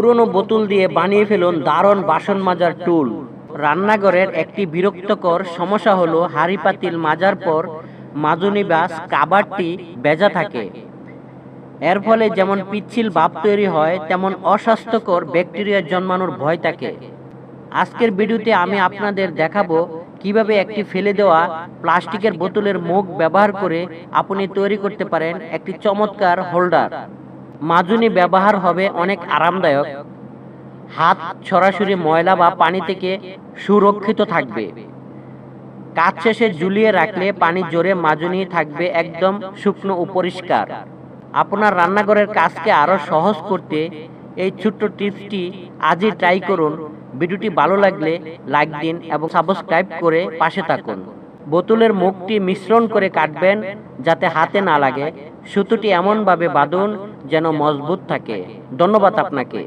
পুরনো বোতল দিয়ে বানিয়ে ফেলুন দারুণ বাসন মাজার টুল। রান্নাঘরের একটি বিরক্তকর সমস্যা হলো হাঁড়ি পাতিল মাজার পর মাজুনি বা স্ক্রাবারটি ভেজা থাকে। এর ফলে যেমন পিচ্ছিল ভাব তৈরি হয়, তেমন অস্বাস্থ্যকর ব্যাকটেরিয়া জন্মানোর ভয় থাকে। আজকের ভিডিওতে আমি আপনাদের দেখাবো কিভাবে একটি ফেলে দেওয়া প্লাস্টিকের বোতলের মুখ ব্যবহার করে আপনি তৈরি করতে পারেন একটি চমৎকার হোল্ডার। মাজুনি ব্যবহার হবে অনেক আরামদায়ক, হাত সরাসরি ময়লা বা পানি থেকে সুরক্ষিত থাকবে। কাজ শেষে ঝুলিয়ে রাখলে পানি জোরে মাজুনি থাকবে একদম শুকনো ও পরিষ্কার। আপনার রান্নাঘরের কাজকে আরও সহজ করতে এই ছোট্ট টিপসটি আজই ট্রাই করুন। ভিডিওটি ভালো লাগলে লাইক দিন এবং সাবস্ক্রাইব করে পাশে থাকুন। বোতলের মুখটি মিশ্রণ করে কাটবেন যাতে হাতে না লাগে। সুতোটি এমনভাবে বাঁধুন যেন মজবুত থাকে। ধন্যবাদ আপনাকে।